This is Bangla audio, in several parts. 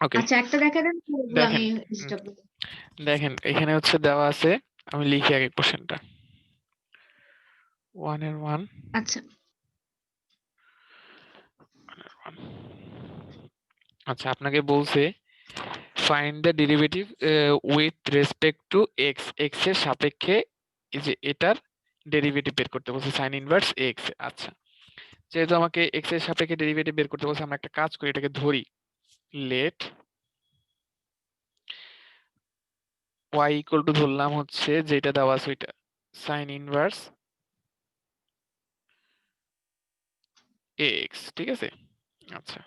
ওকে, আচ্ছা একটা দেখা দেন, তারপর আমি দেখেন স্টপ। দেখেন এখানে হচ্ছে দেওয়া আছে, আমি লিখি আগে কোশ্চেনটা। 1 এর 1 আচ্ছা 1 আচ্ছা, আপনাকে বলছে find the derivative with respect to x, x এর সাপেক্ষে এই যে এটার ডেরিভেটিভ বের করতে বলছে সাইন ইনভার্স এক্স। আচ্ছা, যেহেতু আমাকে এক্স এর সাপেক্ষে ডেরিভেটিভ বের করতে বলছে, আমরা একটা কাজ করি, এটাকে ধরি। লেট y ইকুয়াল টু ধরলাম হচ্ছে যেটা দেওয়া আছে ওইটা, সাইন ইনভার্স এক্স, ঠিক আছে। আচ্ছা,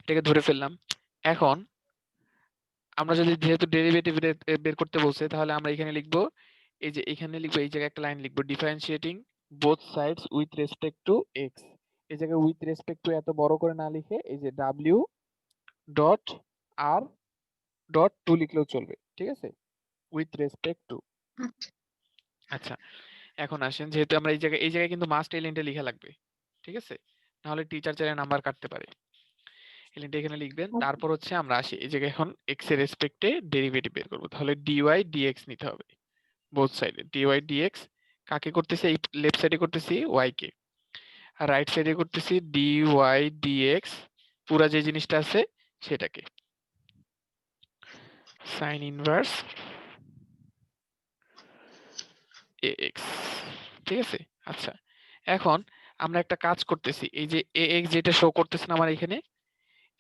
এটাকে ধরে ফেললাম। এখন আমরা যদি যেহেতু ডেরিভেটিভ বের করতে বলছে, তাহলে আমরা এখানে লিখবো, এই যে এখানে লিখবো, এই জায়গায় একটা লাইন লিখবো, differentiating both sides with respect to x. এই জায়গায় উইথ রেসপেক্ট টু এত বড় করে না লিখে এই যে W dot R dot two লিখলেও চলবে, ঠিক আছে, উইথ রেসপেক্ট টু। আচ্ছা আচ্ছা, এখন আসেন, যেহেতু আমরা এই জায়গায় কিন্তু মাস্ট এলিমেন্টে লিখা লাগবে, ঠিক আছে, নাহলে টিচার চাইলে নাম্বার কাটতে পারে। এলিমেন্ট এখানে লিখবেন, তারপর হচ্ছে আমরা আসি এই জায়গায় এখন এক্স এর রেসপেক্টে ডেরিভেটিভ বের করবো, তাহলে ডিওয়াই ডিএক্স নিতে হবে বোথ সাইডে। ডিওয়াই ডিএক্স কাকে করতেছি, এই লেফট সাইডে করতেছি ওয়াই কে, আর রাইট সাইডে করতেছি ডিওয়াই ডিএক্স পুরা যে জিনিসটা আছে সেটাকে, সাইন ইনভার্স এক্স, ঠিক আছে। আচ্ছা, এখন আমরা একটা কাজ করতেছি, এই যে এ এক্স যেটা শো করতেছে না আমার এখানে,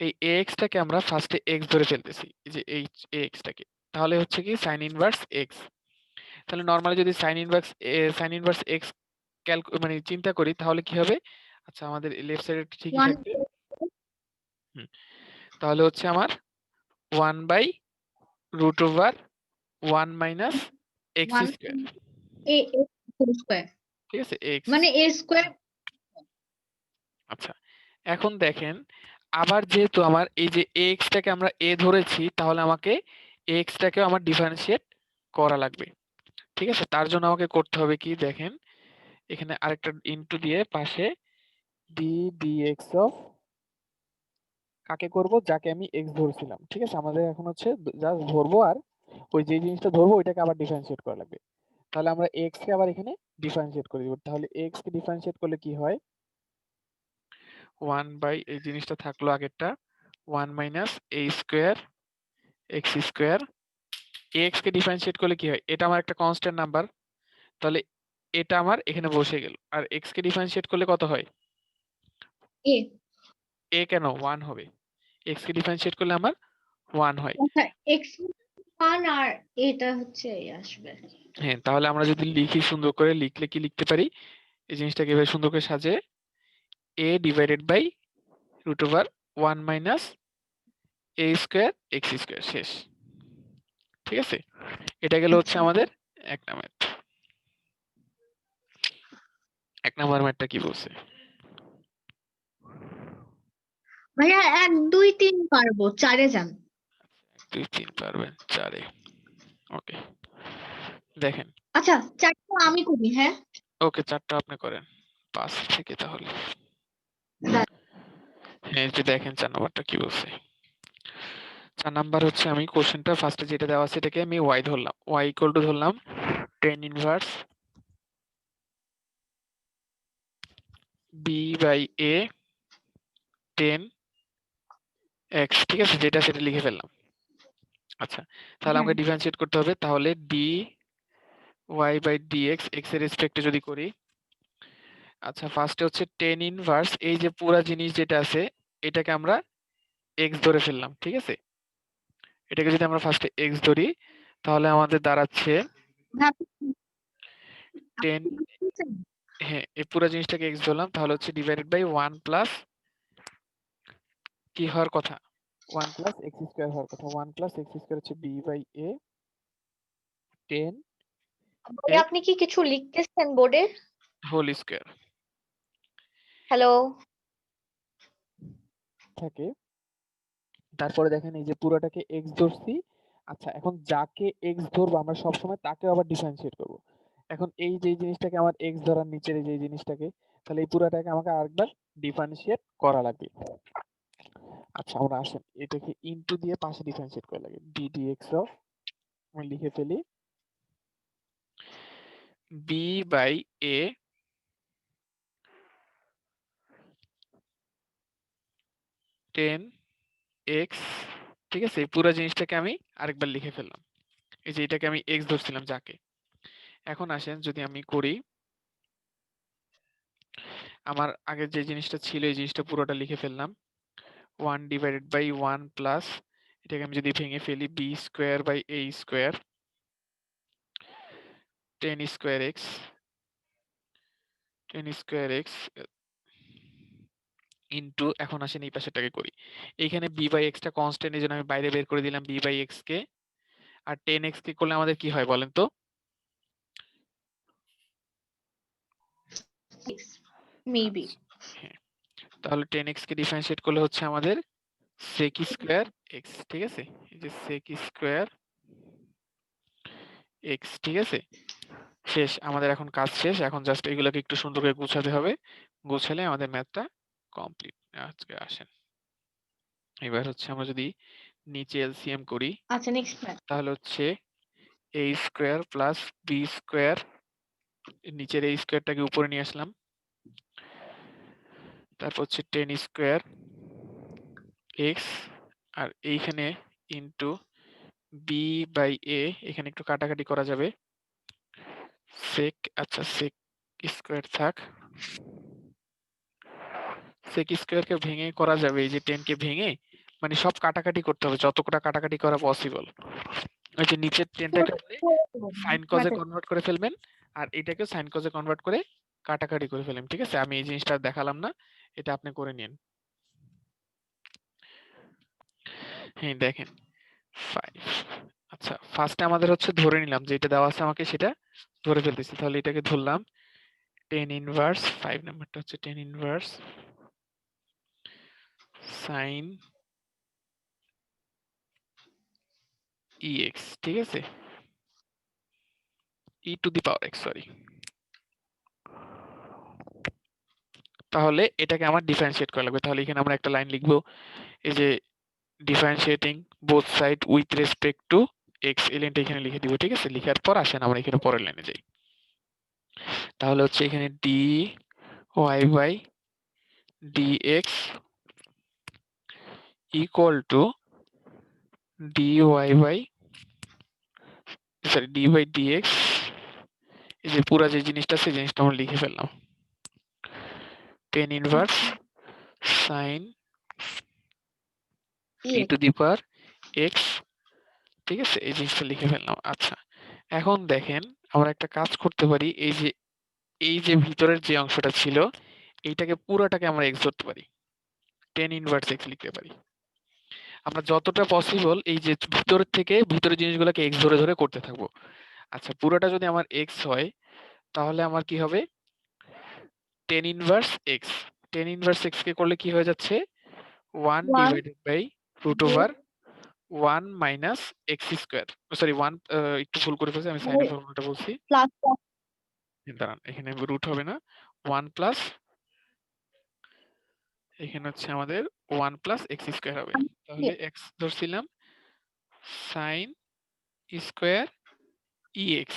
এই এক্সটাকে আমরা ফার্স্টে এক্স ধরে ফেলতেছি, এই যে এই এক্সটাকে, তাহলে হচ্ছে কি সাইন ইনভার্স এক্স। তাহলে নর্মালি যদি সাইন ইনভার্স এক্স মানে চিন্তা করি, তাহলে কি হবে? আচ্ছা, আমাদের লেফট সাইডে ঠিকই ওয়ান থাকবে। হুম, তাহলে হচ্ছে আমার 1 by root over 1 minus x one square, a square, ঠিক আছে, এক্স। মানে এ স্কোয়ার। আচ্ছা, এখন দেখেন, আবার যেহেতু আমার এই যে এক্সটাকে আমরা এ ধরেছি, তাহলে আমাকে এক্সটাকেও আমার ডিফারেন্সিয়েট করা লাগবে, ঠিক আছে। তার জন্য আমাকে করতে হবে কি, দেখেন এখানে আরেকটা ইনটু দিয়ে পাশে ডি ডিএক্স অফ, কাকে করব, যাকে আমি এক্স ধরছিলাম, ঠিক আছে। আমাদের এখন হচ্ছে জাস্ট ধরবো, আর ওই যে জিনিসটা ধরবো ওইটাকে আবার ডিফারেন্সিয়েট করা লাগবে। তাহলে আমরা এক্স কে আবার এখানে ডিফারেন্সিয়েট করে দিব, তাহলে এক্স কে ডিফারেন্সিয়েট করলে কি হয়, 1 বাই এই জিনিসটা থাকলো আগেরটা, 1 minus A square X square. X কে ডিফারেন্সিয়েট করলে কি হয়, এটা আমার একটা কনস্ট্যান্ট নাম্বার, তাহলে এটা আমার এখানে বসে গেল। আর এক্স কে ডিফারেন্সিয়েট করলে কত হয়, এ, এ কেন 1 হবে, এক্স কে ডিফারেন্সিয়েট করলে আমার 1 হয়। আচ্ছা এক্স ওয়ান আর এটা হচ্ছে আসবে। হ্যাঁ, তাহলে আমরা যদি লিখি সুন্দর করে, লিখলে কি লিখতে পারি, এই জিনিসটাকে এভাবে সুন্দর করে সাজে, A divided by root over 1 minus A square X square, শেষ, ঠিক আছে। এটা গেল হচ্ছে আচ্ছা আমাদের এক নাম্বার। এক নাম্বার ম্যাথটা কি বলছে, ভাইয়া 1 2 3 পারবো, 4-এ যান। 2 3 পারবেন 4-এ, ওকে। দেখেন, আচ্ছা 4টা আমি করি, হ্যাঁ। ওকে 4টা আপনি করেন 5 থেকে, তাহলে হ্যাঁ, এই যে দেখেন 4 নাম্বারটা কি বলছে। 4 নাম্বার হচ্ছে, আমি কোশ্চেনটা ফার্স্টে যেটা দেওয়া আছে এটাকে আমি ওয়াই ধরলাম, ওয়াই ইকুয়াল টু ধরলাম tan inverse b by a 10 x, ঠিক আছে, যেটা সেটা লিখে ফেললাম। আচ্ছা, তাহলে হ্যাঁ আমাকে ডিফারেন্সিয়েট করতে হবে, তাহলে d y by d x x এর রেসপেক্টে যদি করি, আচ্ছা ফার্স্টে হচ্ছে টেন ইনভার্স এই যে পুরা জিনিস যেটা আছে এটাকে আমরা এক্স ধরে ফেললাম, ঠিক আছে। এটাকে যদি আমরা ফার্স্টে এক্স ধরি, তাহলে আমাদের দাঁড়াচ্ছে ভাবছি, 10, হ্যাঁ এই পুরো জিনিসটাকে এক্স ধরলাম, তাহলে হচ্ছে ডিভাইডেড বাই 1 প্লাস কি হওয়ার কথা, 1 প্লাস এক্স স্কোয়ার হওয়ার কথা, 1 প্লাস এক্স স্কোয়ার হচ্ছে বি বাই এ 10 ভাইয়া এক্স আপনি কি কিছু লিখতেছেন বোর্ডে? Whole square hello? থাকে। তারপরে দেখেন এই যে পুরোটাকে এক্স ধরছি। আচ্ছা, এখন যাকে এক্স ধরবো আমরা সবসময় তাকে আবার ডিফারেন্সিয়েট করব। এখন এই যে জিনিসটাকে আমার এক্স ধরার নিচের এই যে জিনিসটাকে, তাহলে এই পুরোটাকে আমাকে আরেকবার ডিফারেন্সিয়েট করা লাগবে। আচ্ছা আমরা আসেন এটাকে ইনটু দিয়ে পাশে ডিফারেন্সিয়েট করা লাগে ডি ডিএক্স অফ আমি লিখে ফেলি বি বাই এ 10 এক্স, ঠিক আছে? এই পুরো জিনিসটাকে আমি আরেকবার লিখে ফেললাম। এই যে এটাকে আমি এক্স ধরছিলাম যাকে। এখন আসেন যদি আমি করি আমার আগের যে জিনিসটা ছিল এই জিনিসটা পুরোটা লিখে ফেললাম 1 ডিভাইডেড বাই 1 প্লাস এটাকে আমি যদি ভেঙে ফেলি b square by a square 10 square x 10 square x into এখন আসেন এই পাশেরটাকে করি। এইখানে বি বাই এক্সটা কনস্ট্যান্ট এই জন্য আমি বাইরে বের করে দিলাম বি বাই এক্স কে। আর 10 এক্স কে করলে আমাদের কি হয় বলেন তো? মেবি হ্যাঁ, তাহলে 10 এক্স কে ডিফারেন্সিয়েট করলে হচ্ছে আমাদের sec স্কয়ার এক্স, ঠিক আছে? এই যে sec স্কয়ার এক্স, ঠিক আছে? শেষ, আমাদের এখন কাজ শেষ। এখন জাস্ট এগুলোকে একটু সুন্দর করে গুছাতে হবে। গুছালে আমাদের ম্যাথটা কমপ্লিট। আজকে আসেন এবার হচ্ছে আমরা যদি নিচে এলসিএম করি আচ্ছা নেক্সট ম্যাথ তাহলে হচ্ছে এ স্কোয়ার প্লাস বি স্কোয়ার, নিচের এই স্কোয়ারটাকে উপরে নিয়ে আসলাম, তারপর হচ্ছে 10 স্কোয়ার এক্স আর এইখানে ইন্টু বি বাই এ, এখানে একটু কাটাকাটি করা যাবে, সেক, আচ্ছা সেক স্কোয়ার থাক, সেক স্কোয়ারকে ভেঙে করা যাবে এই যে 10 কে ভেঙে, মানে সব কাটাকাটি করতে হবে যতটা কাটাকাটি করা পসিবল। ওই যে নিচের 10টাকে আপনি সাইন কজে কনভার্ট করে ফেলবেন আর এটাকে সাইন কজে কনভার্ট করে কাটাকাটি করে ফেলবেন, ঠিক আছে? আমি এই জিনিসটা দেখালাম না, এটা আপনি করে নিন। হ্যাঁ দেখেন 5, আচ্ছা ফার্স্টে আমাদের হচ্ছে ধরে নিলাম যে এটা দেওয়া আছে আমাকে সেটা ধরে ফেলতেছি, তাহলে এটাকে ধরলাম 10 ইনভার্স 5 নাম্বারটা হচ্ছে 10 ইনভার্স সাইন ex, ঠিক আছে? e to the power x, sorry. তাহলে এটাকে আমার ডিফারেন্সিয়েট করা লাগবে, তাহলে এখানে আমরা একটা লাইন লিখবো এই যে differentiating both side with respect to x, এই লাইনটা এখানে লিখে দিব, ঠিক আছে? লিখার পর আসেন আমরা এখানে পরের লাইনে যাই। তাহলে হচ্ছে এখানে dy by dx equal to dy by sorry d by dx, এই যে পুরা যে জিনিসটা সেই জিনিসটা আমরা লিখে ফেললাম 10 inverse sign e to the power x, ঠিক আছে? এই জিনিসটা লিখে ফেললাম। আচ্ছা এখন দেখেন আমরা একটা কাজ করতে পারি, এই যে ভিতরের যে অংশটা ছিল এইটাকে পুরোটাকে আমরা x ধরতে পারি, 10 ইনভার্স x লিখতে পারি। আমরা যতটা পসিবল এই যে ভিতর থেকে ভিতরের জিনিসগুলোকে x ধরে ধরে করতে থাকবো। আচ্ছা পুরোটা যদি আমার x হয় তাহলে আমার কি হবে 10 ইনভার্স x, 10 ইনভার্স x কে করলে কি হয়ে যাচ্ছে 1 divided by root over 1 minus x square, sorry 1, একটু ভুল করে ফেলছি, আমি সাইনের ফর্মুলাটা বলছি, প্লাস দাঁড়ান এখানে রুট হবে না 1 প্লাস, এখানে হচ্ছে আমাদের 1 প্লাস x স্কয়ার হবে, তাহলে x ধরছিলাম সাইন স্কয়ার ex,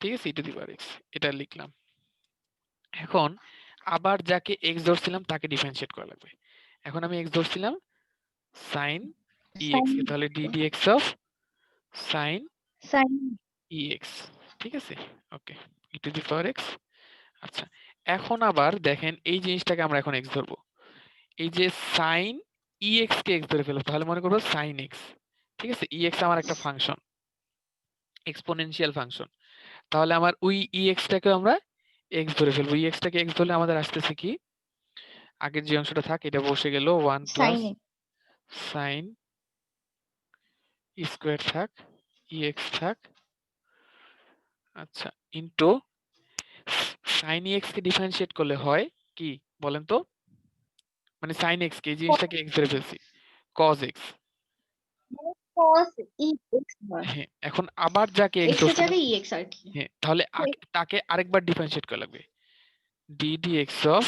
ঠিক আছে? e to the power x, এটা লিখলাম। এখন আবার যাকে x ধরছিলাম তাকে ডিফারেন্সিয়েট করা লাগবে। এখন আমি x ধরছিলাম সাইন ex কে, তাহলে d dx of sine sine ex, ঠিক আছে? Okay, e to the power x। আচ্ছা এখন আবার দেখেন এই জিনিসটাকে আমরা এখন x ধরবো, এই যে সাইন ex কে x ধরে ফেলবো, তাহলে মনে করবো সাইন x, ঠিক আছে? ex আমার একটা ফাংশন, এক্সপোনেনশিয়াল ফাংশন, তাহলে আমার ওই ex টাকে আমরা x ধরে ফেলবো। ex টাকে x ধরলে আমাদের আসতেছে কি, আগের যে অংশটা থাক এটা বসে গেল 1 প্লাস সাইন সাইন স্কোয়ার থাক ex থাক, আচ্ছা ইনটু সাইন ex কে ডিফারেন্সিয়েট করলে হয় কি বলেন তো, মানে সাইন x কে এই জিনিসটাকে x ধরে ফেলছি cos x, cos ex হ্যাঁ এখন আবার যাকে x x এর ধরছিলাম, জায়গায় ex আর কি হ্যাঁ তাহলে তাকে আরেকবার ডিফারেন্সিয়েট করা লাগবে d dx অফ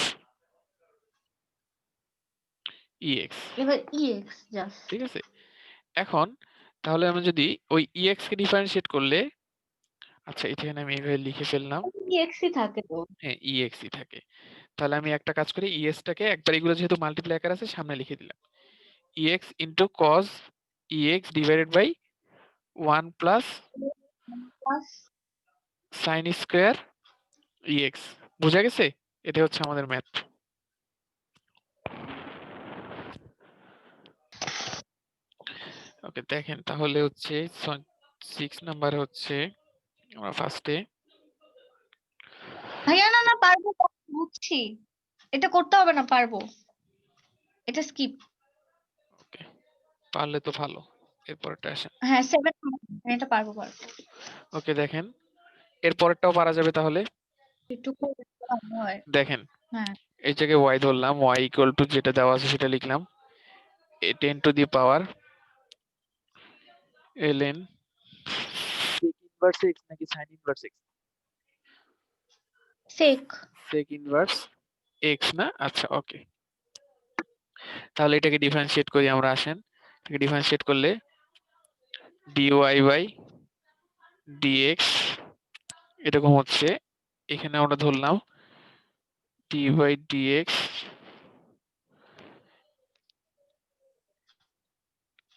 ইএক্স, এবার ইএক্স জাস্ট ঠিক আছে? এখন তাহলে আমরা যদি ওই ইএক্স কে ডিফারেন্সিয়েট করলে, আচ্ছা এখানে আমি এইভাবে লিখে ফেললাম, ইএক্সই থাকে তো। হ্যাঁ ইএক্সই থাকে। তাহলে আমি একটা কাজ করি, ইএক্সটাকে একবার, এগুলো যেহেতু মাল্টিপ্লাই আকার আছে সামনে লিখে দিলাম, e x into cos e x divided by 1 plus plus sine square e x. বোঝা গেছে? এটা হচ্ছে আমাদের ম্যাথ। ওকে দেখেন তাহলে হচ্ছে 6 নাম্বার হচ্ছে আমরা ফার্স্টে, ভাইয়া না না পারবো বুঝছি, এটা করতে হবে না, পারবো, এটা স্কিপ। ওকে পারলে তো ভালো, এরপরটা আসেন। হ্যাঁ 7, এটা পারবো পারবো। ওকে দেখেন এরপরেরটাও পারা যাবে তাহলে। একটু করে ভালো হয়। দেখেন হ্যাঁ এই জায়গায় y ধরলাম, y ইকুয়াল টু যেটা দেওয়া আছে সেটা লিখলাম, 10 to the power ln sec inverse x নাকি sin ইনভার্স x? সেক sec ইনভার্স x না? আচ্ছা ওকে, তাহলে এটাকে ডিফারেন্সিয়েট করি আমরা, আসেন এটাকে ডিফারেন্সিয়েট করলে dy বাই dx এরকম হচ্ছে, এখানে আমরা ধরলাম d by dx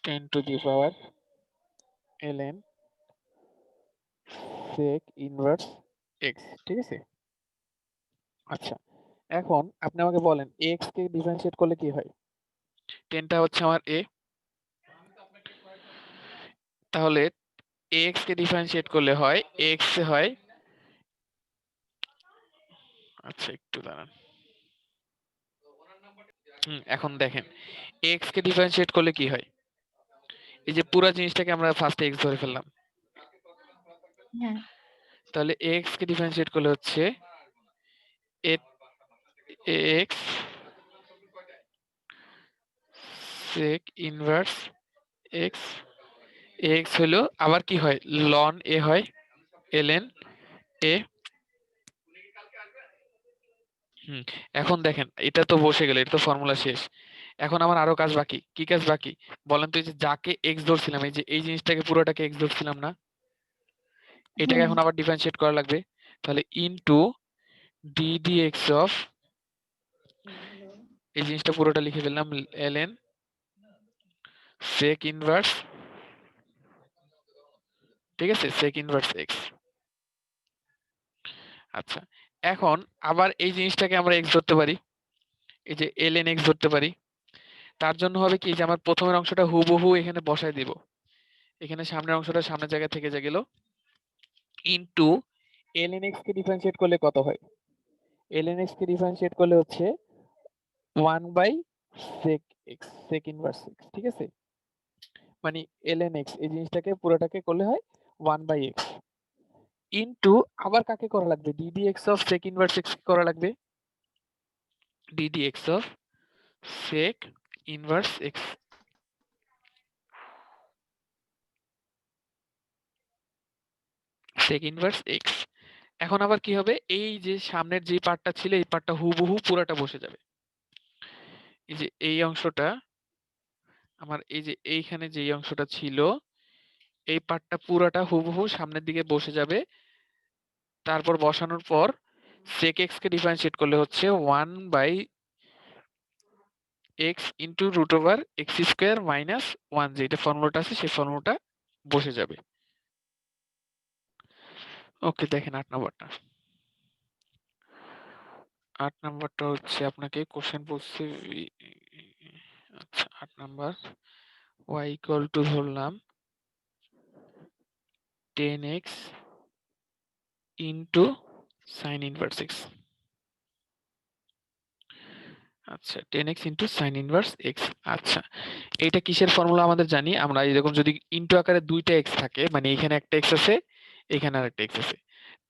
10 to the power ln sec inverse x, ঠিক আছে? আচ্ছা এখন আপনি আমাকে বলেন x কে ডিফারেন্সিয়েট করলে কি হয়? 10টা হচ্ছে আমার a, তাহলে x কে ডিফারেন্সিয়েট করলে হয় x এ হয়, আচ্ছা একটু দাঁড়ান, এখন দেখেন x কে ডিফারেন্সিয়েট করলে কি হয়, এই যে পুরো জিনিসটাকে আমরা ফার্স্টে x ধরে ফেললাম, হ্যাঁ তাহলে x কে ডিফারেন্সিয়েট করলে হচ্ছে x sec inverse x, x হলো আবার কি হয় ln a হয় ln a। এখন দেখেন এটা তো বসে গেল, এটা তো ফর্মুলা শেষ। এখন আমার আরো কাজ বাকি, কি কাজ বাকি বলেন তো? এই যে যাকে x ধরছিলাম, এই যে এই জিনিসটাকে পুরোটাকে x ধরছিলাম না, এটাকে হুম এখন আবার ডিফারেন্সিয়েট করা লাগবে, তাহলে ইনটু d dx অফ, এই জিনিসটা পুরোটা লিখে ফেললাম ln sec ইনভার্স, ঠিক আছে, sec ইনভার্স x। আচ্ছা এখন আবার এই জিনিসটাকে আমরা x ধরতে পারি, এই যে ln x ধরতে পারি, তার জন্য হবে কি যে আমার প্রথমের অংশটা হুবহু এখানে বসায় দিব, এখানে সামনের অংশটা সামনের জায়গা থেকে যা গেল, ইনটু ln x কে ডিফারেন্সিয়েট করলে কত হয়? ln x কে ডিফারেন্সিয়েট করলে হচ্ছে 1 by sec x, sec inverse x, ঠিক আছে? মানে ln x এই জিনিসটাকে পুরোটাকে করলে হয় 1 বাই x, ইনটু আবার কাকে করা লাগবে, d dx of sec inverse x করা লাগবে, d dx of sec inverse x, sec inverse x। এখন আবার কি হবে, এই যে সামনের যে পার্টটা ছিল এই পার্টটা হুবহু পুরোটা বসে যাবে, এই যে এই অংশটা আমার, এই যে এইখানে যে অংশটা ছিল এই পার্টটা পুরোটা হুবহু সামনের দিকে বসে যাবে। তারপর বসানোর পর sec x কে ডিফারেন্সিয়েট করলে হচ্ছে 1 by x into root over x square minus 1, যেটা ফর্মুলাটা আছে সেই ফর্মুলাটা বসে যাবে। ওকে দেখেন 8 নাম্বারটা, 8 নাম্বারটা হচ্ছে আপনাকে কোশ্চেন বলছে, আচ্ছা 8 নাম্বার y ইকুয়াল টু ধরলাম 10x into sign inverse x, আচ্ছা 10x into sign inverse x। আচ্ছা এইটা কিসের ফর্মুলা আমাদের জানি আমরা, এরকম যদি ইন্টু আকারে দুইটা x থাকে, মানে এখানে একটা x আছে এখানে আরেকটা x আছে,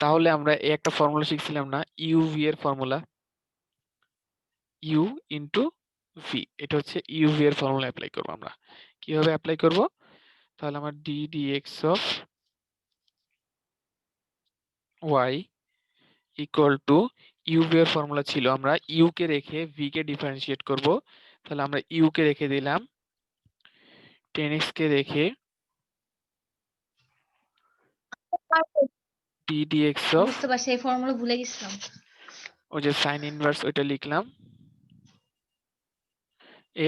তাহলে আমরা এই একটা ফর্মুলা শিখছিলাম না, uv এর ফর্মুলা, u ইন্টু v, এটা হচ্ছে uv এর ফর্মুলা অ্যাপ্লাই করব আমরা। কিভাবে অ্যাপ্লাই করব? তাহলে আমার d dx of y equal two uv এর ফর্মুলা ছিল, আমরা u কে রেখে v কে ডিফারেন্সিয়েট করব, তাহলে আমরা ইউ কে রেখে দিলাম, 10x কে রেখে ডি ডিএক্স অফ বুঝতে পারছি, এই ফর্মুলা ভুলে গেছিলাম। ওই যে সাইন ইনভার্স ওইটা লিখলাম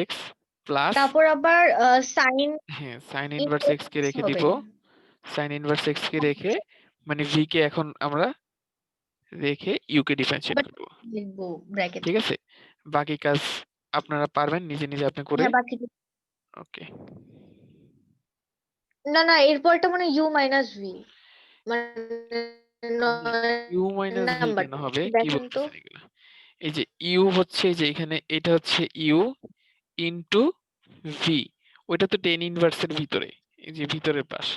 x প্লাস তারপর আবার সাইন হ্যাঁ সাইন ইনভার্স x কে রেখে হবে, দিব, সাইন ইনভার্স x কে রেখে মানে v কে এখন আমরা রেখে ইউ কে ডিফারেন্সিয়েট আবার করব। লিখবো ব্র্যাকেট। ঠিক আছে, বাকি কাজ আপনারা পারবেন নিজে নিজে আপনি করে। হ্যাঁ বাকি, ওকে, না না এরপরটা মানে ইউ মাইনাস ভি, মানে ইউ মাইনাস ভি নাম্বার কেন হবে, কি দেখেন তো। বলতেছেন এগুলো? এই যে ইউ হচ্ছে যে এখানে এটা হচ্ছে ইউ ইনটু ভি, ওইটা তো টেন ইনভার্সের ভিতরে, এই যে ভিতরের পাশ।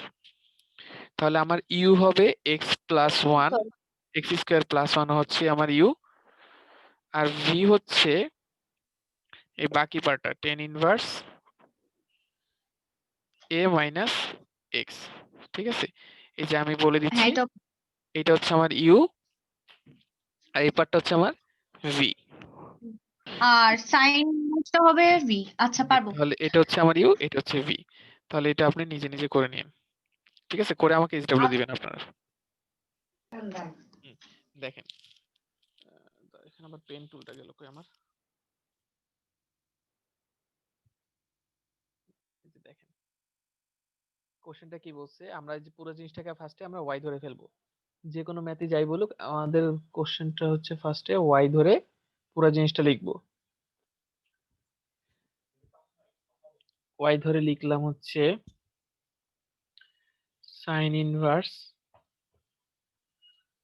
তাহলে আমার ইউ হবে x plus one, x square plus one হচ্ছে আমার ইউ, আর ভি হচ্ছে এই বাকি পার্টটা টেন ইনভার্স এ মাইনাস এক্স। ঠিক আছে, এই যে আমি বলে হ্যাঁ দিচ্ছি, এটা, এটা হচ্ছে আমার ইউ আর এই পার্টটা হচ্ছে আমার ভি। আর সাইন হবে ভি। আচ্ছা পারবো। তাহলে এটা হচ্ছে আমার ইউ, এটা হচ্ছে ভি। তাহলে এটা আপনি নিজে নিজে করে নিন। ঠিক আছে, করে আমাকে এসডব্লিউ দিবেন আপনারা। হুম, দেখেন এখানে আমার পেন টুলটা গেল কই আমার, এই যে দেখেন কোশ্চেনটা কি বলছে, আমরা এই যে পুরো জিনিসটাকে ফার্স্টে আমরা ওয়াই ধরে ফেলবো। যে কোনো ম্যাথে যাই বলুক আমাদের কোশ্চেনটা হচ্ছে ফার্স্টে ওয়াই ধরে পুরো জিনিসটা লিখবো। ওয়াই ধরে লিখলাম হচ্ছে সাইন ইনভার্স,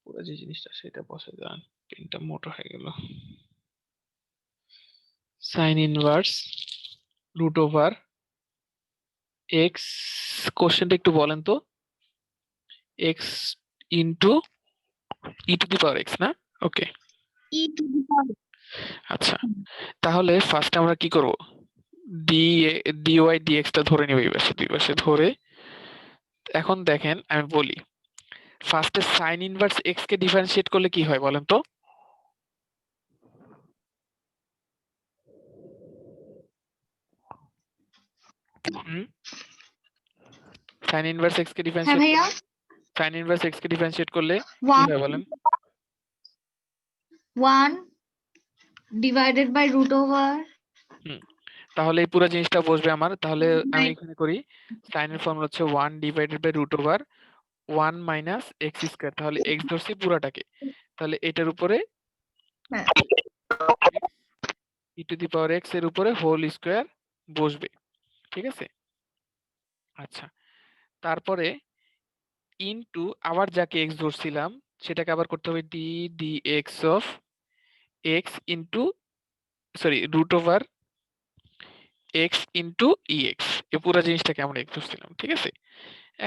পুরো যে জিনিসটা সেটা বসে দেন, পেনটা মোটা হয়ে গেল, sine inverse root over x, কোশ্চেনটা একটু বলেন তো, x into E to the power x না? Okay, e to the power. আচ্ছা তাহলে ফার্স্ট আমরা কি করব, ডি ডিওয়াই ডিএক্সটা ধরে নেব এই পাশে, দুই পাশে ধরে। এখন দেখেন আমি বলি, ফার্স্টে সাইন ইনভার্স এক্স কে ডিফারেন্সিয়েট করলে কি হয় বলেন তো? হুম, সাইন ইনভার্স এক্স কে হ্যাঁ ডিফারেন্সিয়েট ভাইয়া, করলে, সাইন ইনভার্স এক্স কে ডিফারেন্সিয়েট করলে কি ওয়ান হয় বলেন? One divided by root over হুম, তাহলে এই পুরো জিনিসটা বসবে আমার, তাহলে আমি এখানে করি সাইনের ফর্মুলা হচ্ছে 1 divided by root over 1 minus x square, তাহলে এক্স ধরছি পুরাটাকে, তাহলে এটার উপরে হ্যাঁ ই টু দি পাওয়ার এক্স এর উপরে হোল স্কয়ার বসবে। ঠিক আছে, আচ্ছা তারপরে ইনটু আবার যাকে এক্স ধরছিলাম সেটাকে আবার করতে হবে d D x of x into sorry root over x into e x, এই পুরো জিনিসটাকে আমরা এক্স ধরছিলাম। ঠিক আছে,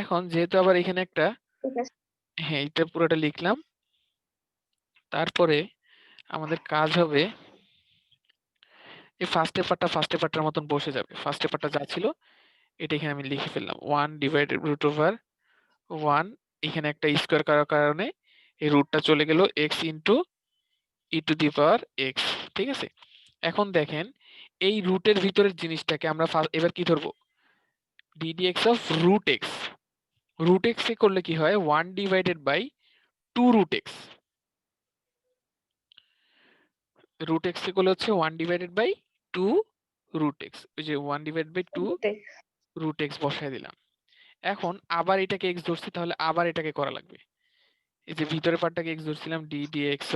এখন যেহেতু আবার এখানে একটা, ঠিক আছে। হ্যাঁ এটা পুরোটা লিখলাম, তারপরে আমাদের কাজ হবে এই ফার্স্ট পেপারটার মতন বসে যাবে, ফার্স্ট পেপারটা যা ছিল এটা এখানে আমি লিখে ফেললাম 1 ডিভাইডেড রুট ওভার 1, এখানে একটা স্কোয়ার করার কারণে এই রুটটা চলে গেল x into E to the power X. ঠিক আছে, এখন দেখেন এই রুটের ভিতরের জিনিসটাকে আমরা এবার কি ধরবো, D D x of root X, root X এ করলে কি হয় 1 divided by 2 root X, root X এ করলে হচ্ছে 1 ডিভাইডেড বাই 2 রুট এক্স, ওই যে 1 ডিভাইডেড বাই 2 রুট এক্স বসায় দিলাম। এখন আবার এটাকে এক্স ধরছি, তাহলে আবার এটাকে করা লাগবে, এই যে ভিতরের পার্টটাকে এক্স ধরছিলাম D D x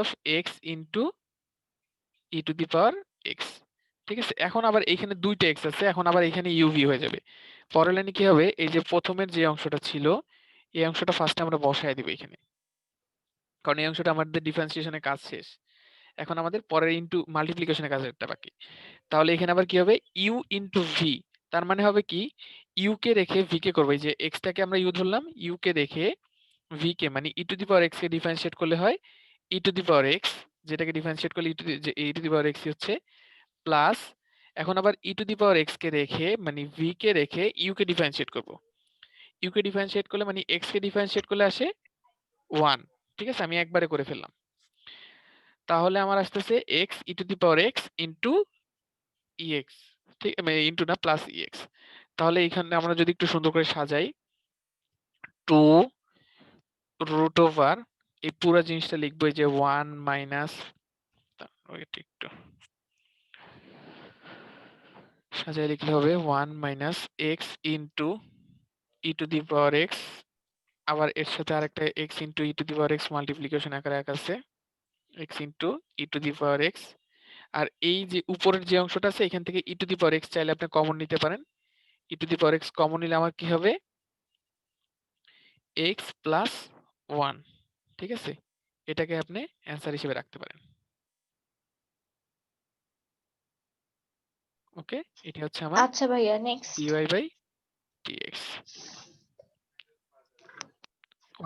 of X into E to the power X. ঠিক আছে, এখন আবার এখানে দুইটা এক্স আছে, এখন আবার এখানে ইউভি হয়ে যাবে। পরের লাইনে কি হবে, এই যে প্রথমের যে অংশটা ছিল এই অংশটা ফার্স্টে আমরা বসায় দিব এখানে, কারণ এই অংশটা আমাদের ডিফারেন্সিয়েশনের কাজ শেষ, এখন আমাদের পরের ইনটু মাল্টিপ্লিকেশনের কাজ একটা বাকি। তাহলে এখানে আবার কি হবে ইউ ইনটু ভি, তার মানে হবে কি ইউ কে রেখে ভি কে করবো, এই যে এক্সটাকে আমরা ইউ ধরলাম, ইউ কে রেখে ভি কে মানে ই টু দি পাওয়ার এক্স কে ডিফারেন্সিয়েট করলে হয় ই টু দি পাওয়ার এক্স, যেটাকে ডিফারেন্সিয়েট করলে ই টু দি পাওয়ার এক্স হচ্ছে প্লাস, এখন আবার ই টু দি পাওয়ার এক্স কে রেখে মানে ভি কে রেখে ইউ কে ডিফারেন্সিয়েট করব, ইউ কে ডিফারেন্সিয়েট করলে মানে এক্স কে ডিফারেন্সিয়েট করলে আসে 1। ঠিক আছে, আমি একবারে করে ফেললাম। তাহলে আমার আসতেছে x e to the power x into ex, ঠিক মানে ইন্টু না প্লাস ex। তাহলে এখানে আমরা যদি একটু সুন্দর করে সাজাই, 2 রুট ওভার এই পুরো জিনিসটা লিখবো এই যে 1 মাইনাস, একটু সাজাই লিখলে হবে 1 minus x into E to the power x, আবার এর সাথে আরেকটা x into E to the power x multiplication আকারে আছে x into E to the power x। আর এই যে উপরের যে অংশটা আছে এখান থেকে ই টু দি পাওয়ার x চাইলে আপনি কমন নিতে পারেন। E to the power x common নিলে আমার কি হবে x প্লাস 1, ঠিক আছে? এটাকে আপনি অ্যান্সার হিসেবে রাখতে পারেন। ওকে, এটা হচ্ছে আমার আচ্ছা ভাইয়া, next. dy by dx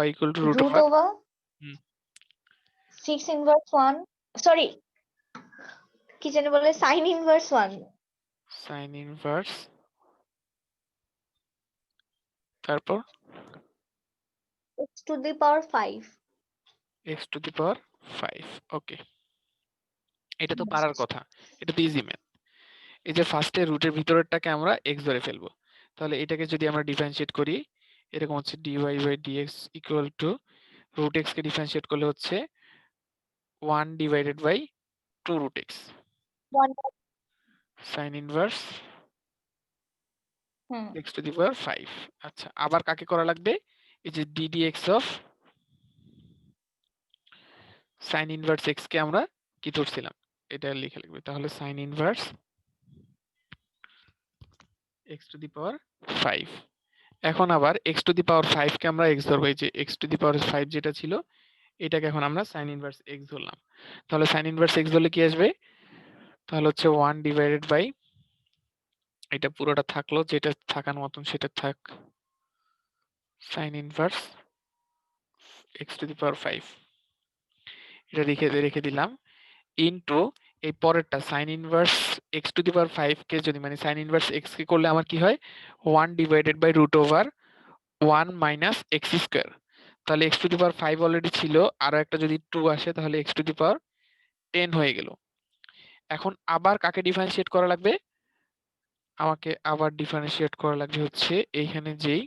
y equal to root root over over hmm 6 inverse 1, sorry কি জানি বলে, সাইন ইনভার্স 1 সাইন ইনভার্স, তারপর x to the power 5। x to the power 5। Okay, এটা তো পারার কথা, এটা তো ইজি ম্যাথ। এই যে ফার্স্টে রুটের ভিতরেরটাকে আমরা x ধরে ফেলবো, তাহলে এটাকে যদি আমরা ডিফারেন্সিয়েট করি এরকম হচ্ছে dy by dx equal to root x কে ডিফারেন্সিয়েট করলে হচ্ছে 1 divided by 2 root x 1 sine inverse hmm x to the power 5। আচ্ছা, আবার কাকে করা লাগবে? এই যে ddx of sine inverse x কে আমরা কি ধরছিলাম এটা লিখে লিখবে, তাহলে sine inverse x to the power 5। এখন আবার x টু দি পাওয়ার 5 কে আমরা x ধরবো, এই যে x টু দি পাওয়ার 5 যেটা ছিল এটাকে এখন আমরা সাইন ইনভার্স x ধরলাম। তাহলে সাইন ইনভার্স x ধরলে কি আসবে? তাহলে হচ্ছে 1 ডিভাইডেড বাই, এটা পুরোটা থাকলো যেটা থাকার মতন সেটা থাক, sine inverse x to the power 5 এটা রেখে দিলাম ইনটু এই পরেরটা sine inverse x to the power 5 কে যদি মানে সাইন ইনভার্স x কে করলে আমার কি হয় 1 divided by root over 1 minus x square. তাহলে x to the power 5 already ছিল, আরো একটা যদি 2 আসে তাহলে x টু দি পাওয়ার 10 হয়ে গেল। এখন আবার কাকে ডিফারেন্সিয়েট করা লাগবে? আমাকে আবার ডিফারেন্সিয়েট করা লাগবে হচ্ছে এইখানে যেই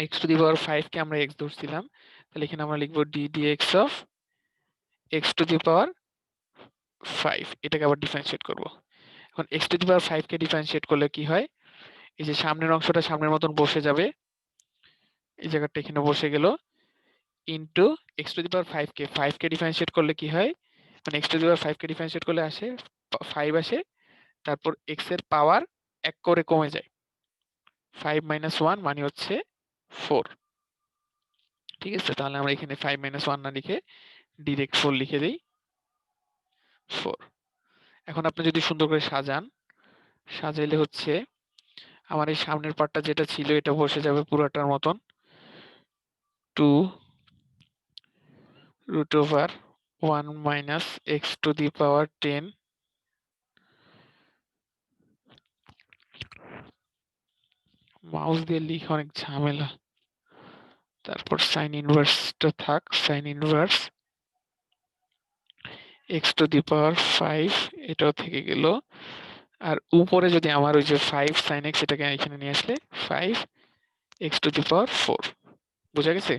x টু দি পাওয়ার 5 কে আমরা x ধরছিলাম, তাহলে এখানে আমরা লিখব d dx of x to the power 5, এটাকে আবার ডিফারেন্সিয়েট করব। এখন x টু দি পাওয়ার 5 কে ডিফারেন্সিয়েট করলে কি হয়, এই যে সামনের অংশটা সামনের মতন বসে যাবে, এই জায়গাটা এখানে বসে গেল into x to the power 5 কে 5 কে ডিফারেন্সিয়েট করলে কি হয়, মানে x টু দি পাওয়ার 5 কে ডিফারেন্সিয়েট করলে আসে 5 আসে, তারপর x এর পাওয়ার 1 করে কমে যায়, 5 মাইনাস 1 মানে হচ্ছে 4, ঠিক আছে? তাহলে আমরা এখানে 5 মাইনাস 1 না লিখে ডিরেক্ট 4 লিখে দেই 4। এখন আপনি যদি সুন্দর করে সাজান, সাজাইলে হচ্ছে আমার এই সামনের পার্টটা যেটা ছিল এটা বসে যাবে পুরোটার মতন 2 root over 1 minus x to the power 10 mouse দিয়ে লিখে অনেক ঝামেলা। তারপর সাইন ইনভার্সটা থাক, sine inverse x to the power 5 এটাও থেকে গেল। আর উপরে যদি আমার ওই যে 5 sin x এটাকে এখানে নিয়ে আসলে 5 x to the power 4, বোঝা গেছে?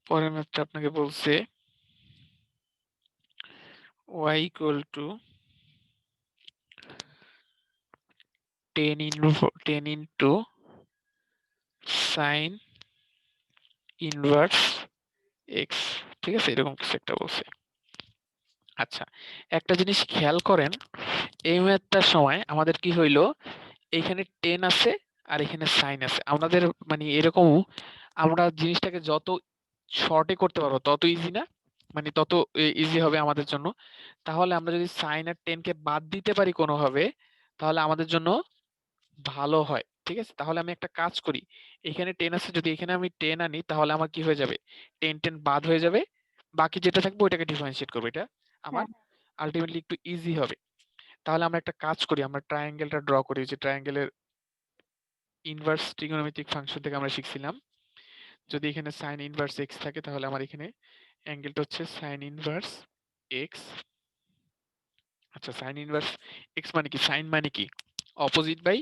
পরের ম্যাথটা আপনাকে বলছে y equal to 10 into sin inverse x, ঠিক আছে? এরকম কিছু একটা বলছে। আচ্ছা, একটা জিনিস খেয়াল করেন, এই ম্যাথটার সময় আমাদের কি হইলো, এইখানে 10 আছে আর এখানে সাইন আছে। আমাদের মানে এরকম আমরা জিনিসটাকে যত শর্টে করতে পারবো তত ইজি না, মানে তত ইজি হবে আমাদের জন্য। তাহলে আমরা যদি সাইন আর 10 কে বাদ দিতে পারি কোনোভাবে তাহলে আমাদের জন্য ভালো হয়, ঠিক আছে? তাহলে আমি একটা কাজ করি, এখানে 10 আছে যদি এখানে আমি 10 আনি তাহলে আমার কি হয়ে যাবে, 10 10 বাদ হয়ে যাবে, বাকি যেটা থাকবে ওইটাকে ডিফারেন্সিয়েট করবো, এটা আমার হ্যাঁ আলটিমেটলি একটু ইজি হবে। তাহলে আমরা একটা কাজ করি, আমরা ট্রায়াঙ্গেলটা ড্র করি, যে ট্রায়াঙ্গেলের ইনভার্স ট্রিগোনোমেট্রিক ফাংশন থেকে আমরা শিখছিলাম, যদি এখানে সাইন ইনভার্স x থাকে তাহলে আমার এখানে অ্যাঙ্গেলটা হচ্ছে সাইন ইনভার্স এক্স। আচ্ছা, সাইন ইনভার্স এক্স মানে কি? সাইন মানে কি? Opposite by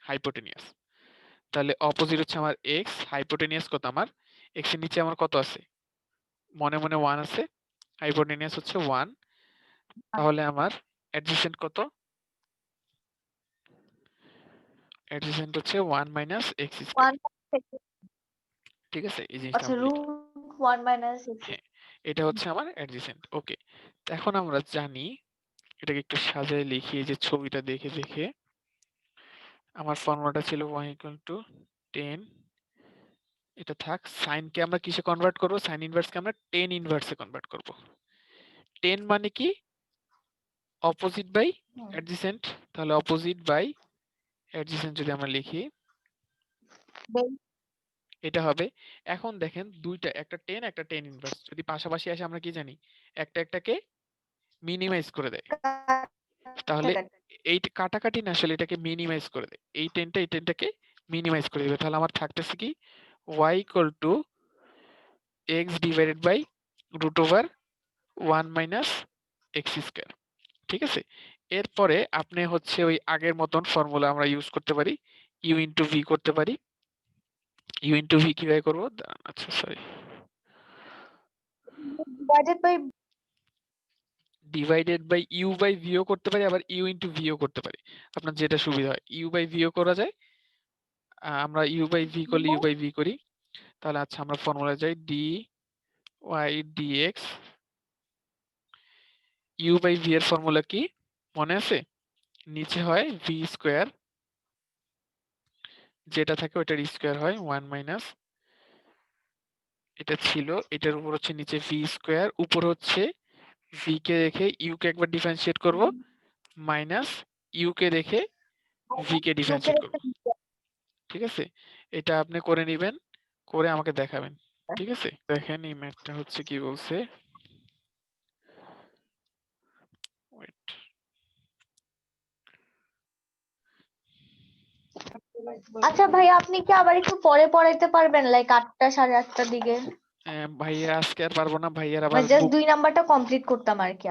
hypotenuse. তাহলে অপোজিট হচ্ছে আমার এক্স, হাইপোটেনিয়াস কত আমার? এক্স এর নিচে আমার কত আছে? মনে মনে 1 আছে, হাইপোটেনিয়াস হচ্ছে 1। তাহলে আমার অ্যাডজেসেন্ট কত? অ্যাডজেসেন্ট হচ্ছে 1 মাইনাস এক্স স্কয়ার। 1 ঠিক আছে, এই জিনিসটা আচ্ছা আমরা লিখি। √1 মাইনাস হ্যাঁ, এটা হচ্ছে আমার অ্যাডজেসেন্ট। ওকে, এখন আমরা জানি, এটাকে একটু সাজায় লিখি এই যে ছবিটা দেখে দেখে। আমার ফর্মুলাটা ছিল y = 10, এটা থাক। সাইনকে আমরা কিসে কনভার্ট করব? সাইন ইনভার্সকে আমরা টেন ইনভার্সে কনভার্ট করব। 10 মানে কি? Opposite by adjacent. তাহলে অপোজিট বাই অ্যাডজেসেন্ট যদি আমরা লিখি, এটা হবে। এখন দেখেন দুইটা, একটা 10 একটা 10 ইনভার্স যদি পাশাপাশি আসে, আমরা কি জানি? একটা একটাকে মিনিমাইজ করে দেয়। তাহলে এই কাটাকাটি না, আসলে এটাকে মিনিমাইজ করে দেয়। এই 10টা এই 10টাকে মিনিমাইজ করে দেবে। তাহলে আমার থাকতেছে কি? y = x divided by √1 minus x square. ঠিক আছে, এরপরে আপনি হচ্ছে ওই আগের মতন ফর্মুলা আমরা ইউজ করতে পারি, u ইন্টু ভি করতে পারি। u ইন্টু ভি কিভাবে করবো? দাঁড়ান, আচ্ছা sorry, divided by divided by u by ভিও করতে পারি, আবার ইউ ইন্টু ভিও করতে পারি। আপনার যেটা সুবিধা হয়, ইউ বাই ভিও করা যায়। আমরা ইউ বাই ভি করলে ইউ বাই ভি করি। তাহলে আচ্ছা, আমরা ফর্মুলায় যাই, d y d x. U by v এর ফর্মুলা কি মনে আছে? নিচে হয় ভি স্কোয়ার, যেটা থাকে ওইটার স্কোয়ার হয় 1 মাইনাস, এটা ছিল, এটার উপর হচ্ছে নিচে ভি স্কোয়ার, উপর হচ্ছে ভি কে রেখে ইউ কে একবার ডিফারেন্সিয়েট করব, মাইনাস ইউ কে রেখে ভি কে ডিফারেন্সিয়েট করব। ঠিক আছে, এটা আপনি করে নেবেন, করে আমাকে দেখাবেন। ঠিক আছে, দেখেন এই ম্যাথটা হচ্ছে কি বলছে। ওয়েট, আচ্ছা ভাই, আপনি কি আবার একটু পরে পড়াইতে পারবেন, লাইক 8টা 8:30টার দিকে? ভাইয়া আজকে আর পারবো না, ভাইয়ার আবার মানে জাস্ট বুক 2 নাম্বারটা কমপ্লিট করতাম আর কি।